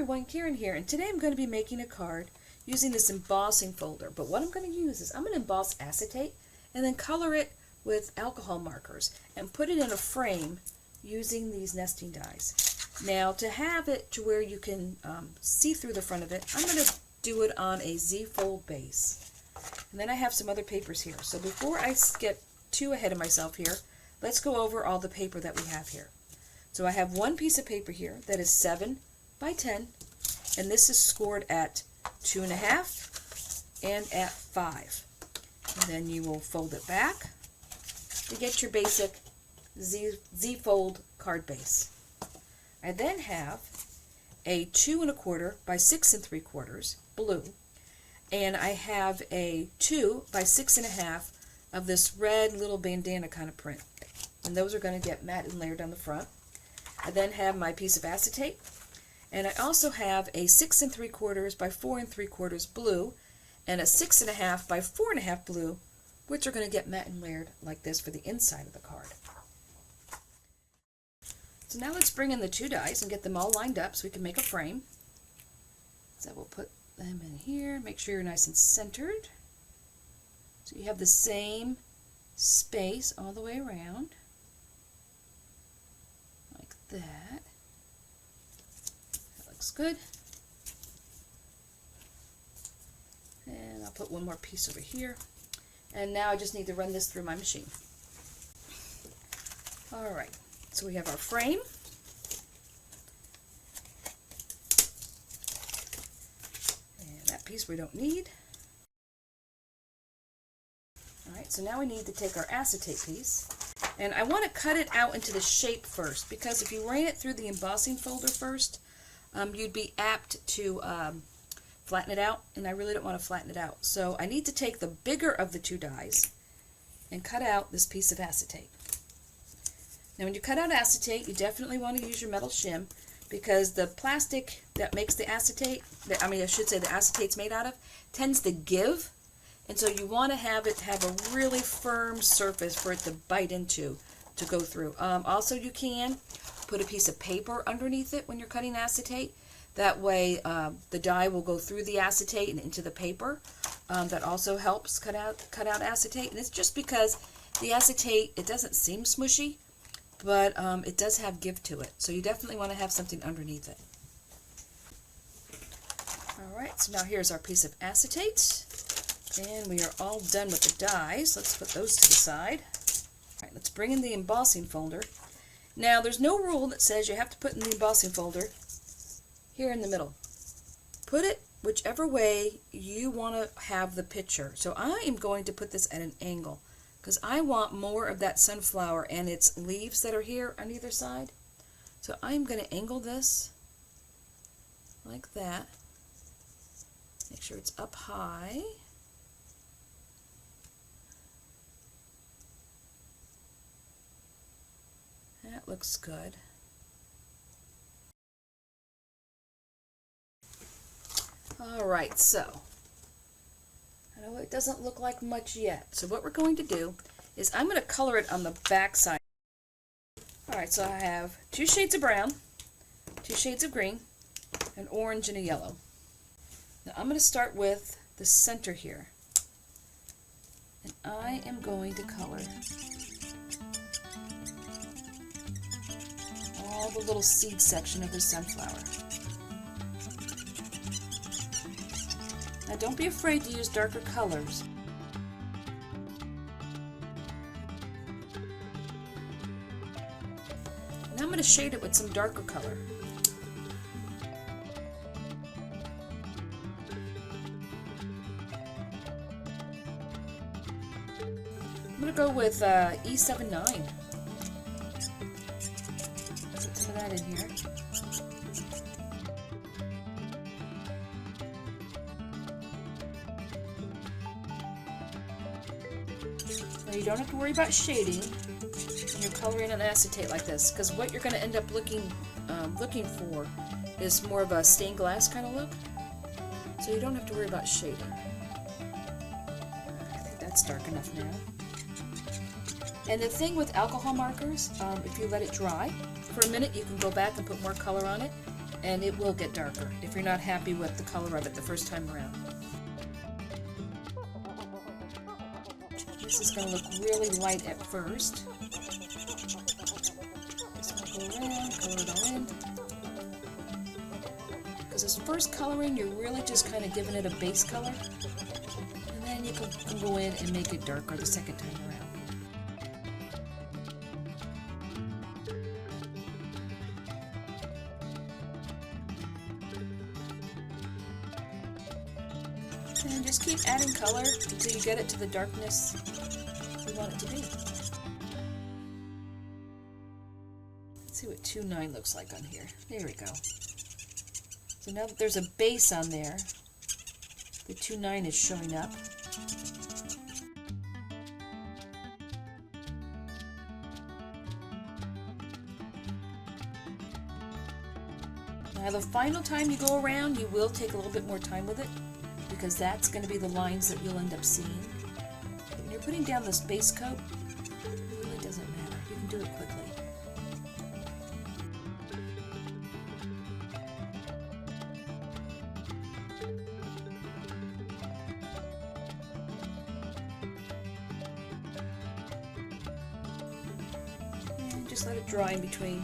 everyone, Karen here, and today I'm going to be making a card using this embossing folder. But what I'm going to use is I'm going to emboss acetate and then color it with alcohol markers and put it in a frame using these nesting dies. Now, to have it to where you can see through the front of it, I'm going to do it on a Z-fold base. And then I have some other papers here. So before I get too ahead of myself here, let's go over all the paper that we have here. So I have one piece of paper here that is 7 by 10, and this is scored at 2.5 and at 5. And then you will fold it back to get your basic Z-fold card base. I then have a 2.25 by 6 3/4 blue, and I have a 2 by 6.5 of this red little bandana kind of print. And those are going to get matte and layered on the front. I then have my piece of acetate, and I also have a 6 3/4 by 4 3/4 blue and a 6.5 by 4.5 blue, which are going to get matte and layered like this for the inside of the card. So now let's bring in the two dies and get them all lined up so we can make a frame. So we'll put them in here, make sure you're nice and centered. So you have the same space all the way around. That looks good. And I'll put one more piece over here. And now I just need to run this through my machine. Alright, so we have our frame. And that piece we don't need. Alright, so now we need to take our acetate piece. And I want to cut it out into the shape first, because if you ran it through the embossing folder first, you'd be apt to flatten it out, and I really don't want to flatten it out. So I need to take the bigger of the two dies and cut out this piece of acetate. Now when you cut out acetate, you definitely want to use your metal shim, because the plastic that makes the acetate, I should say the acetate's made out of, tends to give. And so you want to have it have a really firm surface for it to bite into, to go through. Also, you can put a piece of paper underneath it when you're cutting acetate. That way the die will go through the acetate and into the paper. That also helps cut out acetate. And it's just because the acetate, it doesn't seem smushy, but it does have give to it. So you definitely want to have something underneath it. Alright, so now here's our piece of acetate. And we are all done with the dies. Let's put those to the side. All right, let's bring in the embossing folder. Now, there's no rule that says you have to put in the embossing folder here in the middle. Put it whichever way you want to have the picture. So I am going to put this at an angle, because I want more of that sunflower and its leaves that are here on either side. So I'm going to angle this like that. Make sure it's up high. That looks good. Alright, so I know it doesn't look like much yet. So what we're going to do is I'm going to color it on the back side. Alright, so I have 2 shades of brown, 2 shades of green, an orange, and a yellow. Now I'm going to start with the center here. And I am going to color all the little seed section of the sunflower. Now don't be afraid to use darker colors. Now I'm going to shade it with some darker color. I'm going to go with E79. Some of that in here. Now you don't have to worry about shading when you're coloring an acetate like this, because what you're going to end up looking for is more of a stained glass kind of look. So you don't have to worry about shading. I think that's dark enough now. And the thing with alcohol markers, if you let it dry for a minute, you can go back and put more color on it. and it will get darker if you're not happy with the color of it the first time around. This is going to look really light at first. Just going to go around, color it all in. Because this first coloring, you're really just kind of giving it a base color. And then you can go in and make it darker the second time around. And just keep adding color until you get it to the darkness you want it to be. Let's see what 2.9 looks like on here. There we go. So now that there's a base on there, the 2.9 is showing up. Now the final time you go around, you will take a little bit more time with it, because that's going to be the lines that you'll end up seeing. But when you're putting down this base coat, it really doesn't matter. You can do it quickly. And just let it dry in between.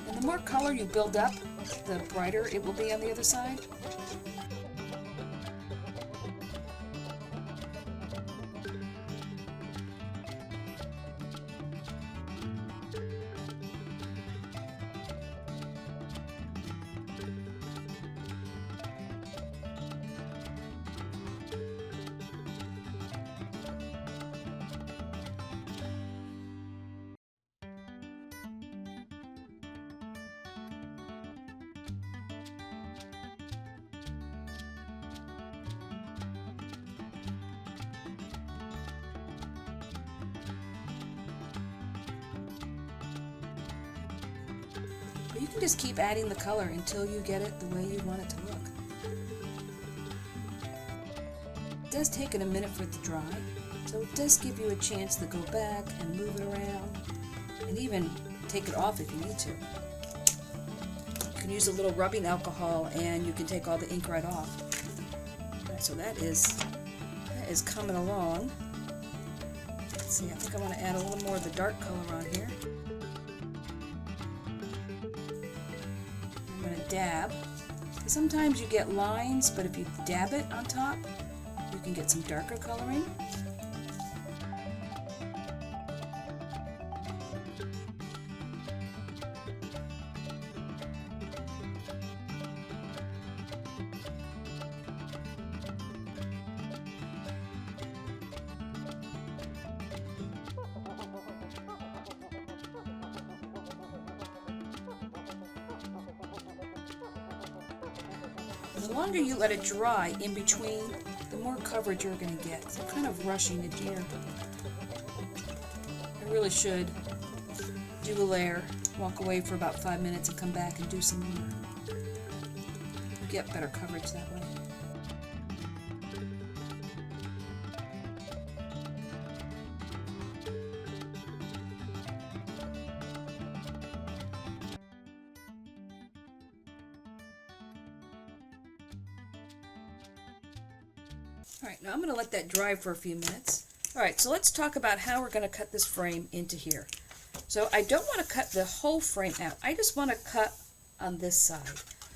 And the more color you build up, the brighter it will be on the other side. But you can just keep adding the color until you get it the way you want it to look. It does take it a minute for it to dry, so it does give you a chance to go back and move it around, and even take it off if you need to. You can use a little rubbing alcohol and you can take all the ink right off. Alright, so that is coming along. Let's see, I think I want to add a little more of the dark color on here. I'm going to dab. Sometimes you get lines, but if you dab it on top, you can get some darker coloring. The longer you let it dry in between, the more coverage you're going to get. So I'm kind of rushing it here. I really should do a layer, walk away for about 5 minutes and come back and do some more. You get better coverage that way. Alright, now I'm going to let that dry for a few minutes. Alright, so let's talk about how we're going to cut this frame into here. So I don't want to cut the whole frame out. I just want to cut on this side.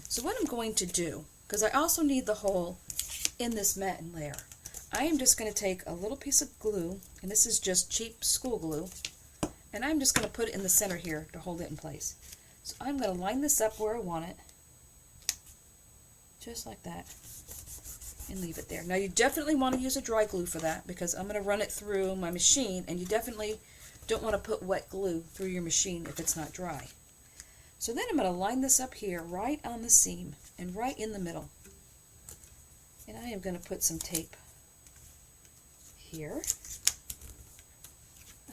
So what I'm going to do, because I also need the hole in this matte layer, I am just going to take a little piece of glue, and this is just cheap school glue, and I'm just going to put it in the center here to hold it in place. So I'm going to line this up where I want it, just like that. and leave it there. Now you definitely want to use a dry glue for that because I'm going to run it through my machine, and you definitely don't want to put wet glue through your machine if it's not dry. So then I'm going to line this up here right on the seam and right in the middle. And I am going to put some tape here.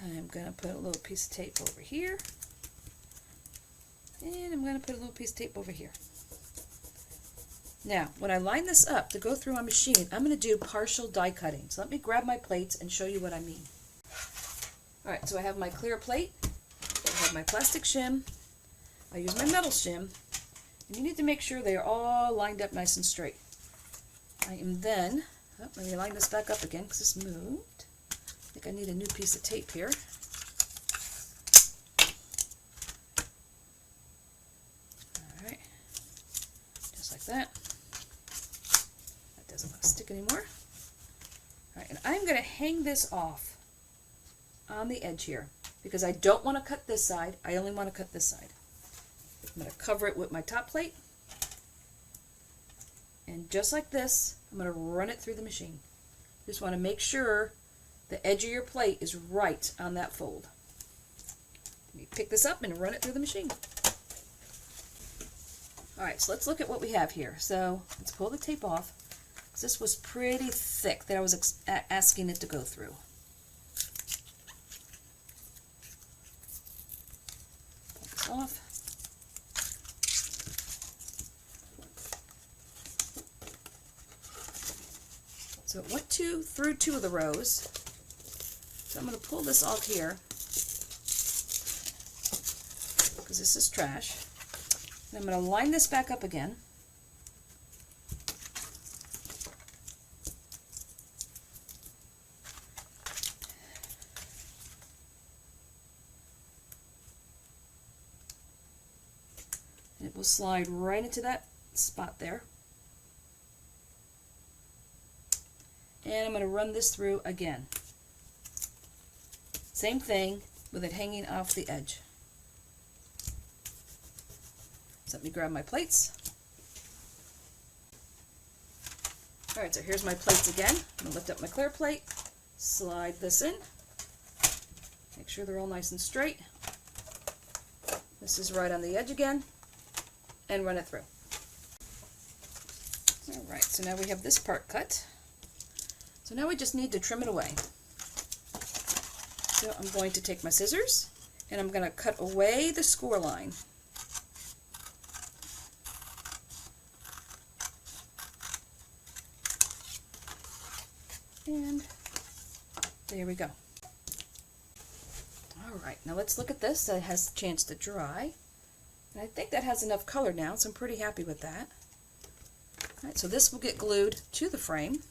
I'm going to put a little piece of tape over here. And I'm going to put a little piece of tape over here. Now, when I line this up to go through my machine, I'm going to do partial die cutting. So let me grab my plates and show you what I mean. Alright, so I have my clear plate, I have my plastic shim, I use my metal shim, and you need to make sure they are all lined up nice and straight. I am then, let me line this back up again because this moved. I think I need a new piece of tape here. Alright, just like that. That doesn't want to stick anymore. Alright, and I'm going to hang this off on the edge here because I don't want to cut this side, I only want to cut this side. I'm going to cover it with my top plate, and just like this I'm going to run it through the machine. Just want to make sure the edge of your plate is right on that fold. Let me pick this up and run it through the machine. Alright, so let's look at what we have here. So let's pull the tape off. This was pretty thick that I was asking it to go through. Off. So it went through two of the rows. So I'm going to pull this off here because this is trash. And I'm going to line this back up again. It will slide right into that spot there. And I'm going to run this through again. Same thing with it hanging off the edge. So let me grab my plates. Alright, so here's my plates again. I'm going to lift up my clear plate, slide this in, make sure they're all nice and straight. This is right on the edge again. And run it through. Alright, so now we have this part cut. So now we just need to trim it away. So I'm going to take my scissors and I'm going to cut away the score line. And there we go. Alright, now let's look at this. That has a chance to dry. And I think that has enough color now, so I'm pretty happy with that. Alright, so this will get glued to the frame.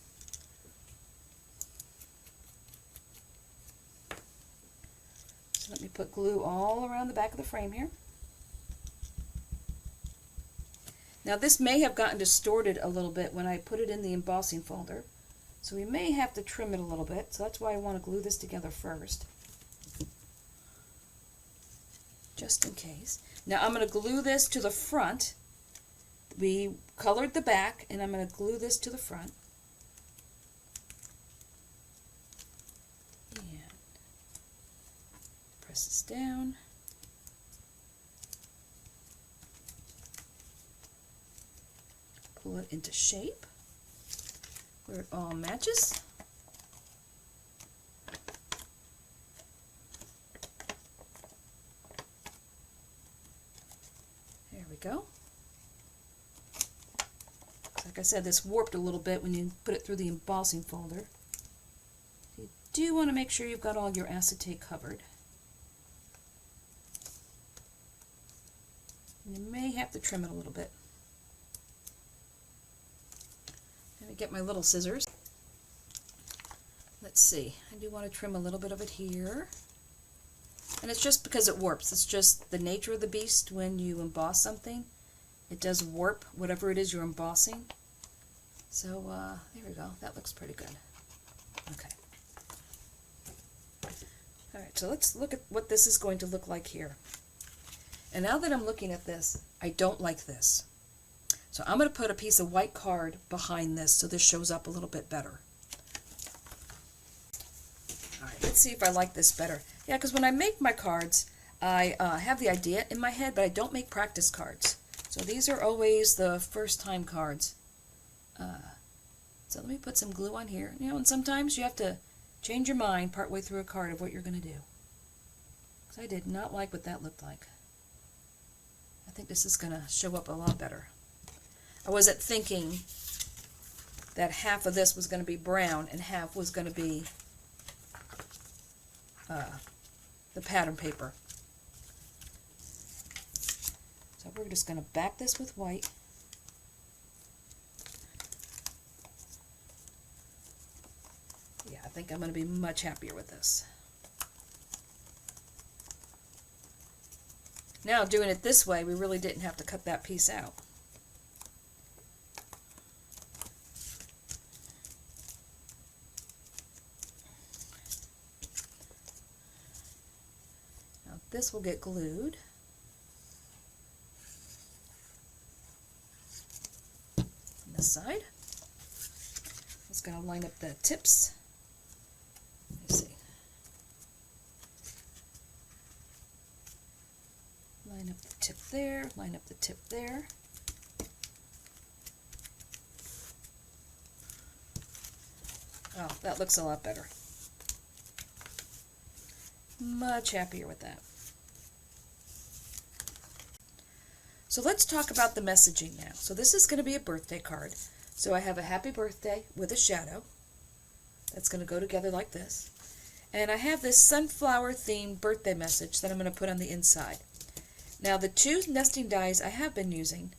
So let me put glue all around the back of the frame here. Now this may have gotten distorted a little bit when I put it in the embossing folder, so we may have to trim it a little bit, so that's why I want to glue this together first. Just in case. Now I'm going to glue this to the front. We colored the back, and I'm going to glue this to the front. And press this down. Pull it into shape where it all matches. There we go. Like I said, this warped a little bit when you put it through the embossing folder. You do want to make sure you've got all your acetate covered. And you may have to trim it a little bit. Let me get my little scissors. Let's see, I do want to trim a little bit of it here. And it's just because it warps. It's just the nature of the beast when you emboss something. It does warp whatever it is you're embossing. So there we go. That looks pretty good. Okay. Alright, so let's look at what this is going to look like here. And now that I'm looking at this, I don't like this. So I'm going to put a piece of white card behind this so this shows up a little bit better. All right, let's see if I like this better. Yeah, because when I make my cards, I have the idea in my head, but I don't make practice cards. So these are always the first time cards. So let me put some glue on here. You know, and sometimes you have to change your mind partway through a card of what you're going to do. Because I did not like what that looked like. I think this is going to show up a lot better. I wasn't thinking that half of this was going to be brown and half was going to be the pattern paper. So we're just going to back this with white. Yeah, I think I'm going to be much happier with this. Now doing it this way, we really didn't have to cut that piece out. Now this will get glued. On this side. Just going to line up the tips. Let me see. Line up the tip there, line up the tip there. Oh, that looks a lot better. Much happier with that. So let's talk about the messaging now. So this is going to be a birthday card. So I have a happy birthday with a shadow. That's going to go together like this. And I have this sunflower themed birthday message that I'm going to put on the inside. Now the two nesting dies I have been using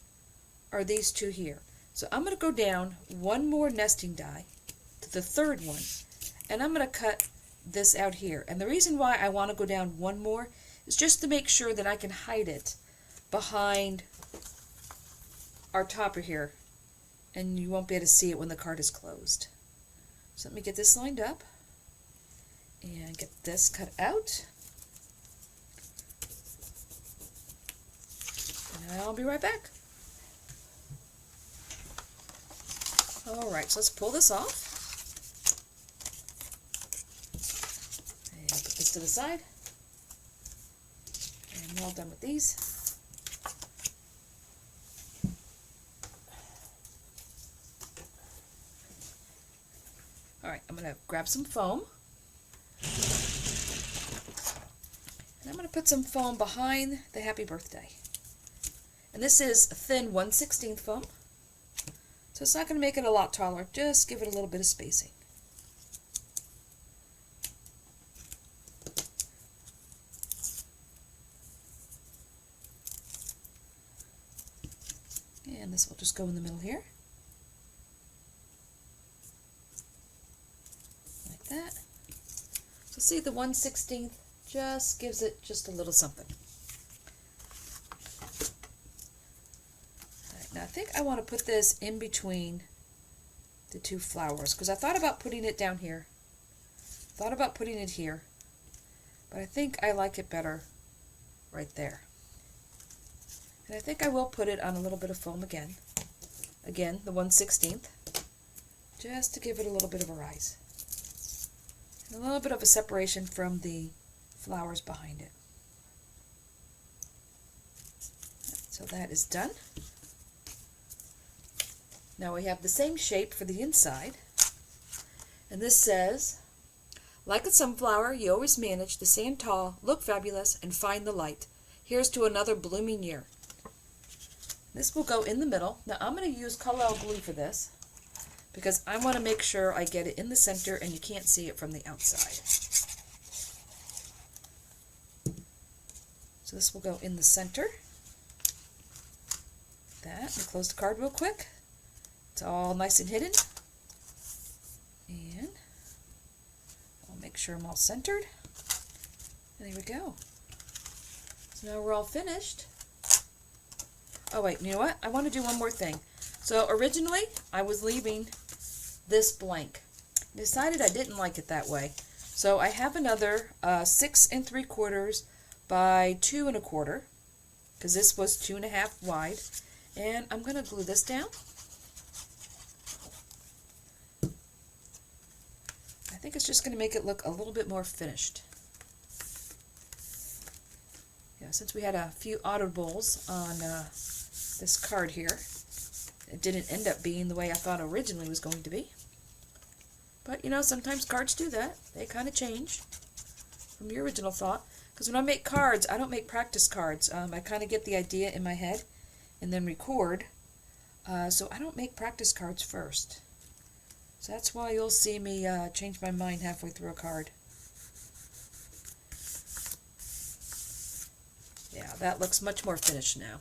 are these two here. So I'm going to go down one more nesting die to the third one, and I'm going to cut this out here. And the reason why I want to go down one more is just to make sure that I can hide it behind our topper here, and you won't be able to see it when the card is closed. So let me get this lined up and get this cut out. And I'll be right back. Alright, so let's pull this off. And put this to the side. And we're all done with these. Alright, I'm going to grab some foam. And I'm going to put some foam behind the happy birthday. And this is thin 1/16 foam. So it's not going to make it a lot taller, just give it a little bit of spacing. And this will just go in the middle here. Like that. So see, the 1/16 just gives it just a little something. Now I think I want to put this in between the two flowers, because I thought about putting it down here, thought about putting it here, but I think I like it better right there. And I think I will put it on a little bit of foam again, the 1/16, just to give it a little bit of a rise, and a little bit of a separation from the flowers behind it. So that is done. Now we have the same shape for the inside, and this says, like a sunflower, you always manage to stand tall, look fabulous, and find the light. Here's to another blooming year. This will go in the middle. Now I'm going to use Color glue for this, because I want to make sure I get it in the center and you can't see it from the outside. So this will go in the center. That, and close the card real quick. It's all nice and hidden. And I'll make sure I'm all centered. And there we go. So now we're all finished. Oh wait, you know what? I want to do one more thing. So originally I was leaving this blank. I decided I didn't like it that way. So I have another 6 3/4 by 2 1/4, because this was 2 1/2 wide. And I'm going to glue this down. I think it's just going to make it look a little bit more finished. Yeah, since we had a few audibles on this card here, it didn't end up being the way I thought originally it was going to be. But, you know, sometimes cards do that. They kind of change from your original thought. Because when I make cards, I don't make practice cards. I kind of get the idea in my head and then record. So I don't make practice cards first. So that's why you'll see me change my mind halfway through a card. Yeah, that looks much more finished now.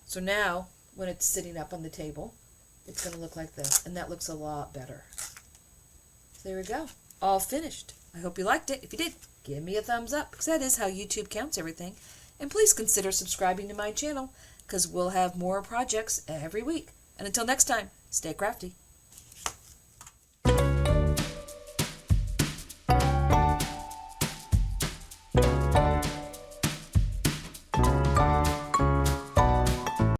So now, when it's sitting up on the table, it's going to look like this. And that looks a lot better. So there we go. All finished. I hope you liked it. If you did, give me a thumbs up, because that is how YouTube counts everything. And please consider subscribing to my channel, because we'll have more projects every week. And until next time, stay crafty.